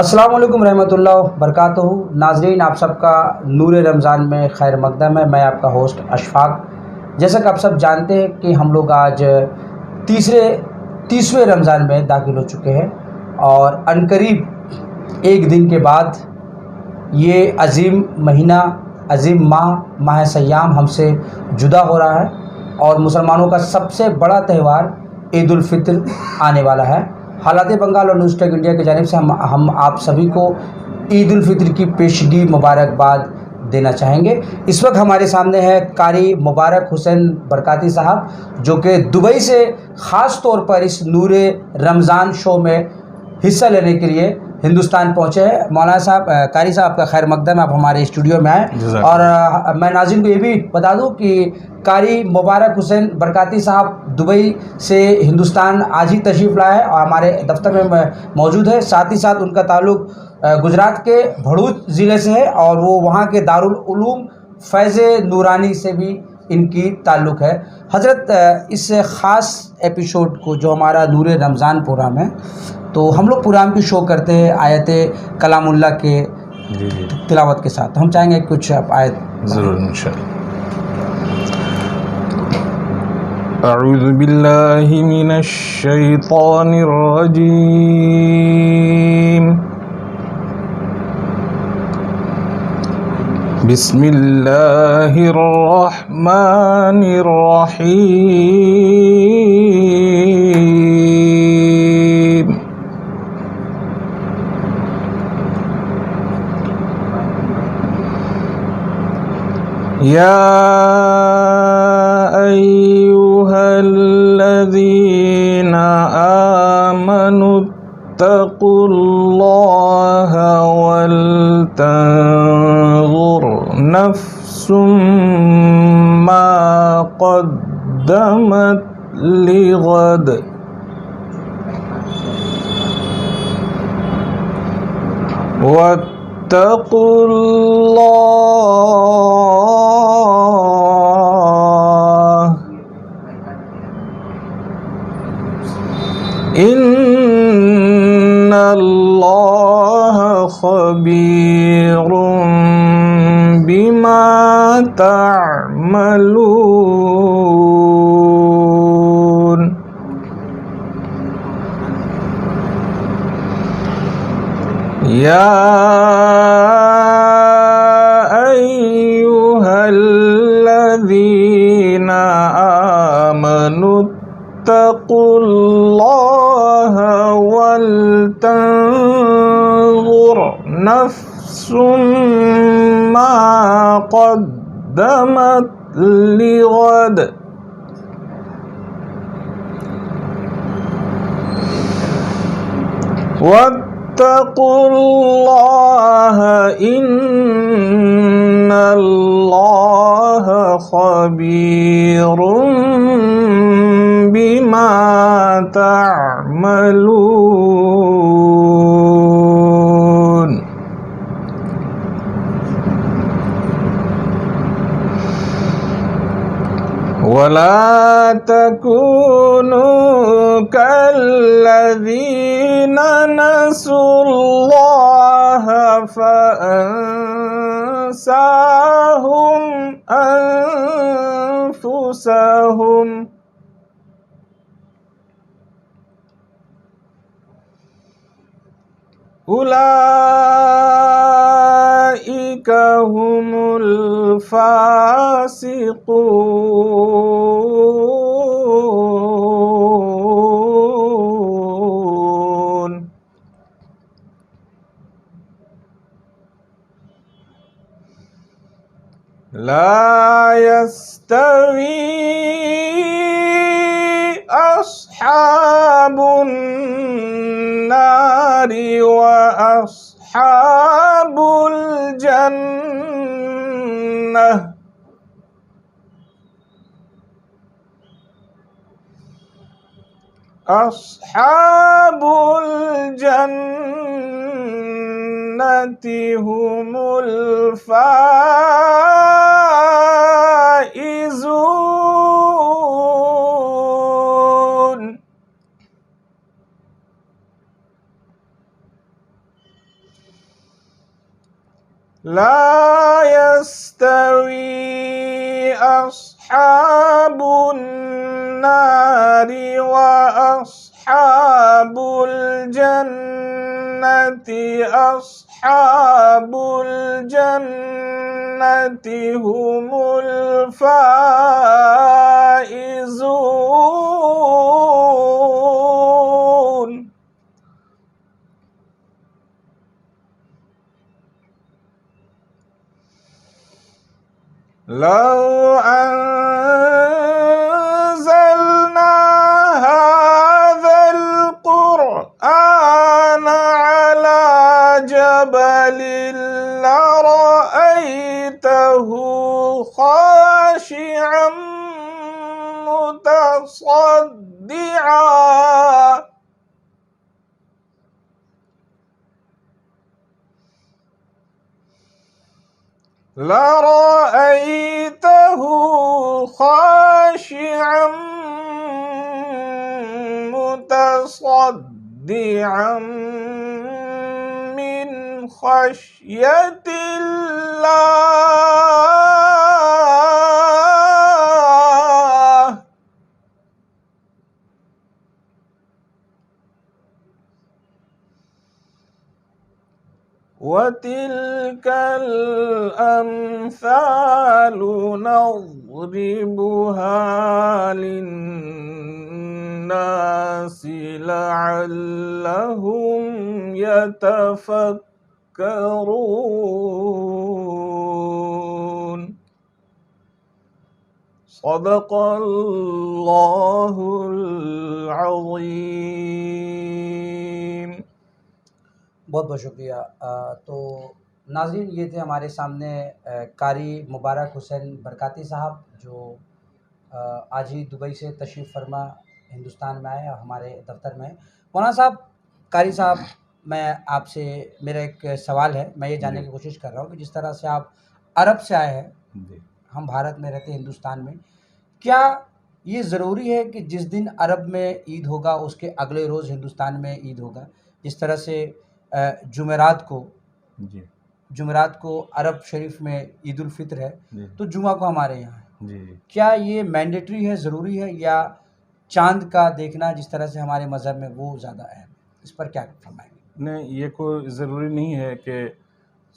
السلام علیکم رحمۃ اللہ وبرکاتہ۔ ناظرین، آپ سب کا نور رمضان میں خیر مقدم ہے۔ میں آپ کا ہوسٹ اشفاق۔ جیسا کہ آپ سب جانتے ہیں کہ ہم لوگ آج تیسویں رمضان میں داخل ہو چکے ہیں، اور عنقریب ایک دن کے بعد یہ عظیم مہینہ، عظیم ماہ سیام ہم سے جدا ہو رہا ہے، اور مسلمانوں کا سب سے بڑا تہوار عید الفطر آنے والا ہے۔ حالات بنگال اور نیوز ٹیک انڈیا کی جانب سے ہم آپ سبھی کو عید الفطر کی پیشگی مبارکباد دینا چاہیں گے۔ اس وقت ہمارے سامنے ہے قاری مبارک حسین برکاتی صاحب، جو کہ دبئی سے خاص طور پر اس نور رمضان شو میں حصہ لینے کے لیے ہندوستان پہنچے ہیں۔ مولانا صاحب، قاری صاحب کا خیر مقدم، آپ ہمارے اسٹوڈیو میں آئے۔ اور میں ناظرین کو یہ بھی بتا دوں کہ قاری مبارک حسین برکاتی صاحب دبئی سے ہندوستان آج ہی تشریف لائے ہیں اور ہمارے دفتر میں موجود ہے۔ ساتھ ہی ساتھ ان کا تعلق گجرات کے بھڑوچ ضلع سے ہے، اور وہ وہاں کے دارالعلوم فیض نورانی سے بھی ان کی تعلق ہے۔ حضرت، اس خاص ایپیسوڈ کو جو ہمارا نور رمضان پروگرام ہے، تو ہم لوگ پروگرام کی شو کرتے ہیں آیت کلام اللہ کے تلاوت کے ساتھ۔ ہم چاہیں گے کچھ آیت ضرور انشاءاللہ۔ اعوذ باللہ من الشیطان الرجیم، بسم اللہ الرحمن الرحیم۔ یا ایہا الذین آمنوا اتقوا اللہ ولتنظر نفس ما قدمت لغد، واتقوا اللہ ان اللہ خبیر بما تعملون۔ یا ایہا الذین آمنوا اتقوا اللہ ولتنظر نفس ما قدمت لغد، واتقوا اللہ ان اللہ خبیر بما تعملون۔ ولا تكونوا كالذين نسوا الله فأنساهم أنفسهم أولئك هم الفاسقون۔ لا يستوي أصحاب النار وأصحاب الجنة، أصحاب الجنة هم الفائزون۔ لا يستوي أصحاب النار وأصحاب الجنة أصحاب الجنة هم الفائزون. لو أنزلنا هذا القرآن على جبل لرأيته خاشعا متصدعا لرأيته خاشعا متصدعا من خشية الله. وتلك الأمثال نضربها للناس لعلهم يتفكرون. صدق اللہ العظیم. بہت بہت شکریہ. تو ناظرین، یہ تھے ہمارے سامنے قاری مبارک حسین برکاتی صاحب، جو آج ہی دبئی سے تشریف فرما ہندوستان میں آئے اور ہمارے دفتر میں. مولانا صاحب، قاری صاحب، میں آپ سے میرا ایک سوال ہے. میں یہ جاننے کی کوشش کر رہا ہوں کہ جس طرح سے آپ عرب سے آئے ہیں، ہم بھارت میں رہتے ہیں، ہندوستان میں، کیا یہ ضروری ہے کہ جس دن عرب میں عید ہوگا اس کے اگلے روز ہندوستان میں عید ہوگا؟ جس طرح سے جمعرات کو عرب شریف میں عید الفطر ہے، تو جمعہ کو ہمارے یہاں ہے. کیا یہ مینڈیٹری ہے، ضروری ہے، یا چاند کا دیکھنا جس طرح سے ہمارے مذہب میں وہ زیادہ اہم ہے؟ اس پر کیا فرمائیں گے؟ نہیں، یہ کوئی ضروری نہیں ہے کہ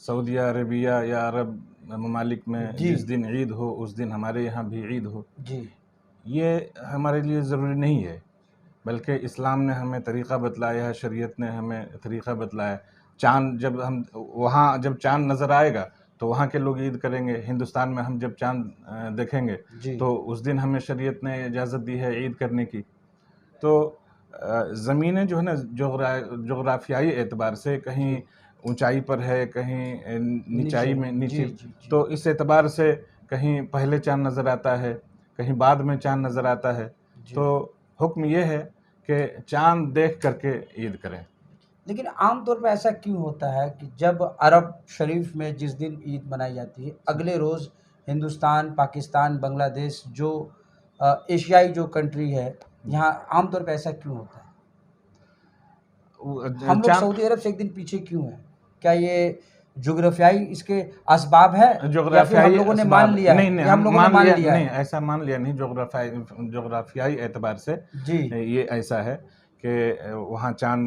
سعودیہ عربیہ یا عرب ممالک میں جس دن عید ہو اس دن ہمارے یہاں بھی عید ہو. یہ ہمارے لیے ضروری نہیں ہے، بلکہ اسلام نے ہمیں طریقہ بتلایا ہے، شریعت نے ہمیں طریقہ بتلایا ہے. چاند جب چاند نظر آئے گا تو وہاں کے لوگ عید کریں گے. ہندوستان میں ہم جب چاند دیکھیں گے تو اس دن ہمیں شریعت نے اجازت دی ہے عید کرنے کی. تو زمینیں جو ہے نا جغرافیائی اعتبار سے کہیں اونچائی پر ہے، کہیں نیچائی میں نیچے، تو اس اعتبار سے کہیں پہلے چاند نظر آتا ہے، کہیں بعد میں چاند نظر آتا ہے. تو حکم یہ ہے کہ چاند دیکھ کر کے عید کریں. لیکن عام طور پہ ایسا کیوں ہوتا ہے کہ جب عرب شریف میں جس دن عید منائی جاتی ہے اگلے روز ہندوستان، پاکستان، بنگلہ دیش، جو ایشیائی جو کنٹری ہے، یہاں عام طور پہ ایسا کیوں ہوتا ہے؟ ہم لوگ سعودی عرب سے ایک دن پیچھے کیوں ہیں؟ کیا یہ جغرافیائی اس کے اسباب ہے یا پھر ہم لوگوں نے مان لیا ہے؟ نہیں، ایسا مان لیا نہیں. جغرافیائی اعتبار سے یہ ایسا ہے کہ وہاں چاند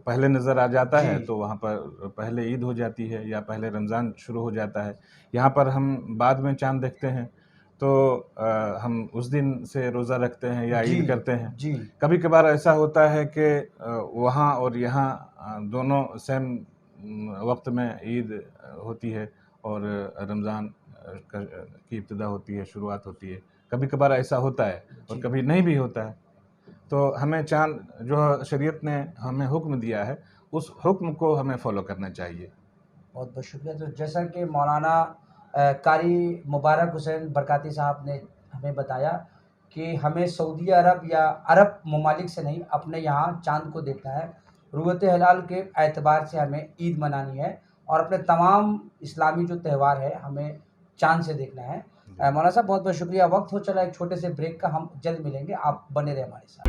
پہلے نظر آ جاتا ہے تو وہاں پر پہلے عید ہو جاتی ہے یا پہلے رمضان شروع ہو جاتا ہے. یہاں پر ہم بعد میں چاند دیکھتے ہیں تو ہم اس دن سے روزہ رکھتے ہیں یا عید کرتے ہیں. کبھی کبھار ایسا ہوتا ہے کہ وہاں اور یہاں دونوں سیم وقت میں عید ہوتی ہے اور رمضان کی ابتدا ہوتی ہے، شروعات ہوتی ہے. کبھی کبھار ایسا ہوتا ہے اور کبھی نہیں بھی ہوتا ہے. تو ہمیں چاند جو شریعت نے ہمیں حکم دیا ہے اس حکم کو ہمیں فالو کرنا چاہیے. بہت بہت شکریہ. تو جیسا کہ مولانا قاری مبارک حسین برکاتی صاحب نے ہمیں بتایا کہ ہمیں سعودی عرب یا عرب ممالک سے نہیں، اپنے یہاں چاند کو دیکھنا ہے. رویت ہلال کے اعتبار سے ہمیں عید منانی ہے اور اپنے تمام اسلامی جو تہوار ہے ہمیں چاند سے دیکھنا ہے. مولانا صاحب بہت بہت شکریہ. وقت ہو چلا ایک چھوٹے سے بریک کا، ہم جلد ملیں گے. آپ بنے رہے ہمارے ساتھ.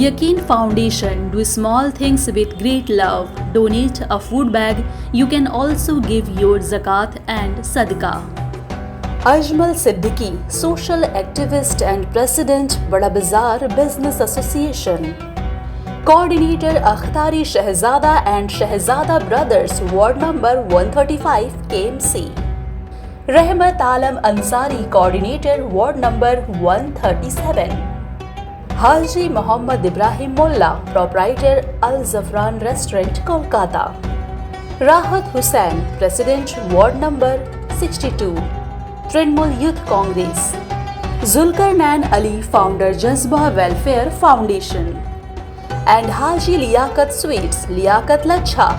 Yaqeen Foundation, do small things with great love. Donate a food bag. You can also give your zakat and sadaqah. Ajmal Siddiqui, social activist and president, Bada Bazaar Business Association. Coordinator Akhtari Shahzada and Shahzada Brothers, Ward number 135, KMC. Rahmat Alam Ansari, Coordinator, Ward number 137. Haji Muhammad Ibrahim Mullah, Proprietor Al Zafran Restaurant, Kolkata. Rahat Hussain, President, Ward number 62, Trinamool Youth Congress. Zulkarnain Ali, Founder, Jazba Welfare Foundation. And Haji Liaquat Sweets, Liaquat Lacha,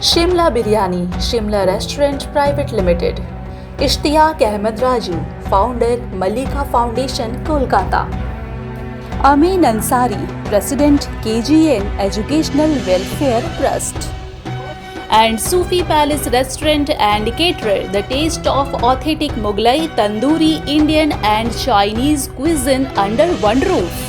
Shimla Biryani, Shimla Restaurant Private Limited. Ishtiaq Ahmed Raju, Founder, Malika Foundation, Kolkata. Amin Ansari, President, KGN Educational Welfare Trust. And Sufi Palace Restaurant and Caterer, the taste of authentic Mughlai, Tandoori, Indian and Chinese cuisine under one roof.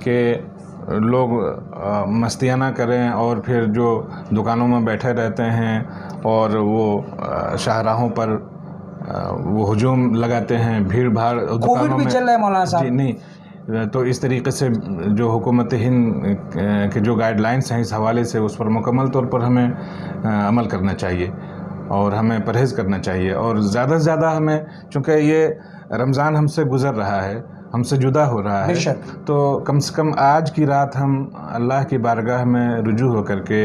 کہ لوگ مستیاں نہ کریں اور پھر جو دکانوں میں بیٹھے رہتے ہیں اور وہ شاہراہوں پر وہ ہجوم لگاتے ہیں، بھیڑ بھاڑ کووڈ بھی چل رہا ہے مولانا صاحب. جی نہیں، تو اس طریقے سے جو حکومت ہند کے جو گائیڈ لائنس ہیں اس حوالے سے اس پر مکمل طور پر ہمیں عمل کرنا چاہیے اور ہمیں پرہیز کرنا چاہیے، اور زیادہ سے زیادہ ہمیں، چونکہ یہ رمضان ہم سے گزر رہا ہے، ہم سے جدا ہو رہا ہے، تو کم سے کم آج کی رات ہم اللہ کی بارگاہ میں رجوع ہو کر کے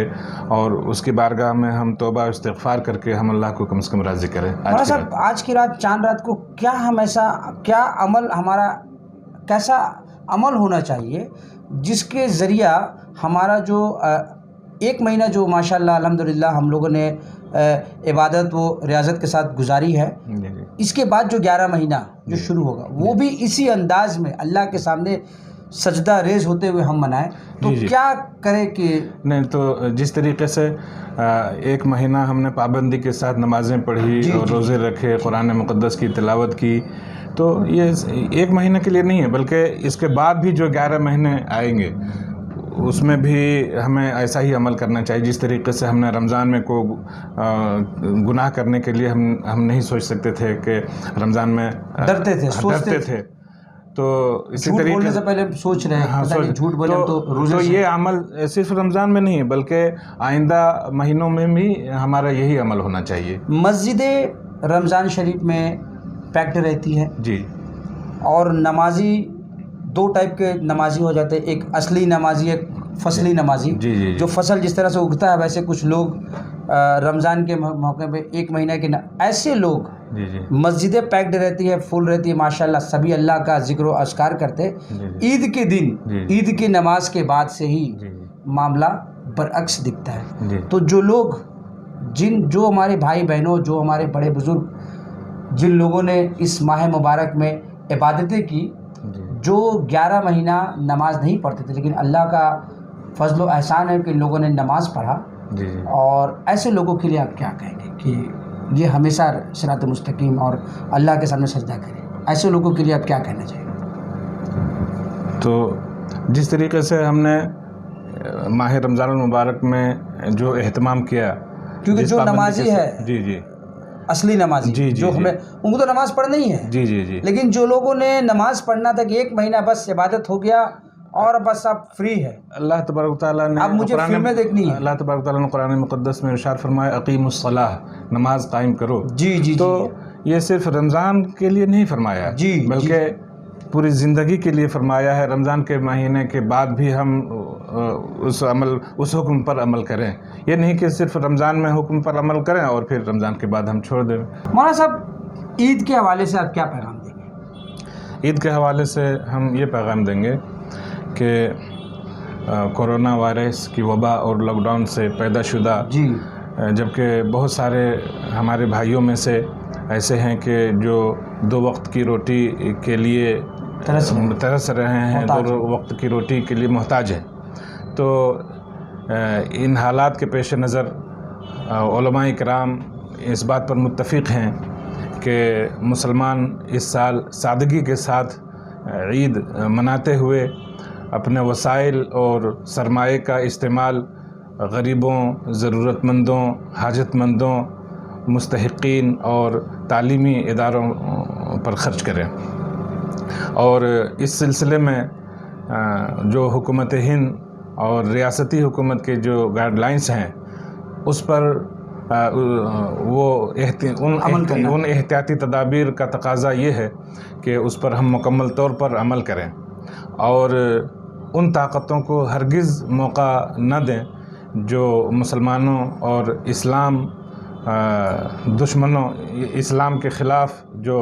اور اس کی بارگاہ میں ہم توبہ استغفار کر کے ہم اللہ کو کم سے کم راضی کریں. مولانا صاحب آج کی رات چاند رات کو کیا ہم ایسا کیا عمل ہمارا کیسا عمل ہونا چاہیے جس کے ذریعہ ہمارا جو ایک مہینہ جو ماشاءاللہ الحمدللہ ہم لوگوں نے عبادت و ریاضت کے ساتھ گزاری ہے، اس کے بعد جو 11 مہینہ جو شروع ہوگا وہ بھی اسی انداز میں اللہ کے سامنے سجدہ ریز ہوتے ہوئے ہم منائیں، تو کیا کریں کہ نہیں، تو جس طریقے سے ایک مہینہ ہم نے پابندی کے ساتھ نمازیں پڑھی اور روزے رکھے، قرآن مقدس کی تلاوت کی، تو یہ ایک مہینے کے لیے نہیں ہے بلکہ اس کے بعد بھی جو 11 مہینے آئیں گے اس میں بھی ہمیں ایسا ہی عمل کرنا چاہیے. جس طریقے سے ہم نے رمضان میں کو گناہ کرنے کے لیے ہم نہیں سوچ سکتے تھے کہ رمضان میں ڈرتے تھے، تو اسی طریقے سے پہلے سوچ رہے ہیں جھوٹ بولیں تو روزے. تو یہ عمل صرف رمضان میں نہیں ہے بلکہ آئندہ مہینوں میں بھی ہمارا یہی عمل ہونا چاہیے. مسجد رمضان شریف میں پیکڈ رہتی ہے جی، اور نمازی دو ٹائپ کے نمازی ہو جاتے ہیں، ایک اصلی نمازی، ایک فصلی نمازی. جی جو فصل جس طرح سے اگتا ہے ویسے کچھ لوگ رمضان کے موقع پہ ایک مہینہ کے ایسے لوگ مسجدیں پیکڈ رہتی ہے، فل رہتی ہے ماشاءاللہ، سبھی اللہ کا ذکر و اذکار کرتے. عید کے دن عید کی نماز کے بعد سے ہی معاملہ برعکس دکھتا ہے. تو جو لوگ جو ہمارے بھائی بہنوں، جو ہمارے بڑے بزرگ، جن لوگوں نے اس ماہ مبارک میں عبادتیں کی، جو 11 مہینہ نماز نہیں پڑھتے تھے لیکن اللہ کا فضل و احسان ہے کہ ان لوگوں نے نماز پڑھا، اور ایسے لوگوں کے لیے آپ کیا کہیں گے کہ یہ ہمیشہ صراط مستقیم اور اللہ کے سامنے سجدہ کریں، ایسے لوگوں کے لیے آپ کیا کہنا چاہیں گے؟ تو جس طریقے سے ہم نے ماہ رمضان المبارک میں جو اہتمام کیا، کیونکہ جو نمازی ہے جی اصلی نمازی جو ہمیں ان کو تو نماز پڑھنا ہی ہے، جی لیکن جو لوگوں نے نماز پڑھنا تھا کہ ایک مہینہ بس عبادت ہو گیا اور بس اب فری ہے، اللہ تبارک و تعالیٰ نے اب مجھے فلمیں دیکھنی ہے، اللہ تبارک و تعالیٰ نے قرآن مقدس میں ارشاد فرمایا اقیموا الصلاۃ، نماز قائم کرو. جی تو یہ صرف رمضان کے لیے نہیں فرمایا بلکہ پوری زندگی کے لیے فرمایا ہے. رمضان کے مہینے کے بعد بھی ہم اس حکم پر عمل کریں، یہ نہیں کہ صرف رمضان میں حکم پر عمل کریں اور پھر رمضان کے بعد ہم چھوڑ دیں. مولانا صاحب عید کے حوالے سے آپ کیا پیغام دیں گے؟ عید کے حوالے سے ہم یہ پیغام دیں گے کہ کورونا وائرس کی وبا اور لاک ڈاؤن سے پیدا شدہ، جبکہ بہت سارے ہمارے بھائیوں میں سے ایسے ہیں کہ جو 2 وقت کی روٹی کے لیے ترس رہے ہیں، 2 وقت کی روٹی کے لیے محتاج ہیں. تو ان حالات کے پیش نظر علماء کرام اس بات پر متفق ہیں کہ مسلمان اس سال سادگی کے ساتھ عید مناتے ہوئے اپنے وسائل اور سرمایہ کا استعمال غریبوں، ضرورت مندوں، حاجت مندوں، مستحقین اور تعلیمی اداروں پر خرچ کریں. اور اس سلسلے میں جو حکومت ہند اور ریاستی حکومت کے جو گائیڈ لائنس ہیں اس پر ان احتیاطی تدابیر کا تقاضا یہ ہے کہ اس پر ہم مکمل طور پر عمل کریں اور ان طاقتوں کو ہرگز موقع نہ دیں جو مسلمانوں اور اسلام دشمنوں، اسلام کے خلاف جو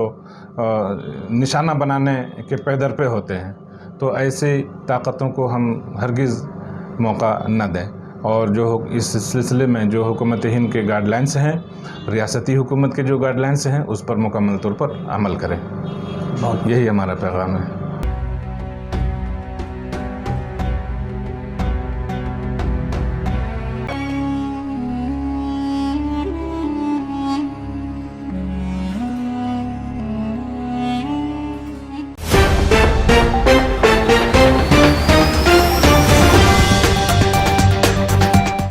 نشانہ بنانے کے پیدر پہ ہوتے ہیں. تو ایسی طاقتوں کو ہم ہرگز موقع نہ دیں، اور جو اس سلسلے میں جو حکومت ہند کے گائیڈ لائنس ہیں، ریاستی حکومت کے جو گائیڈ لائنس ہیں، اس پر مکمل طور پر عمل کریں. یہی ہمارا پیغام ہے.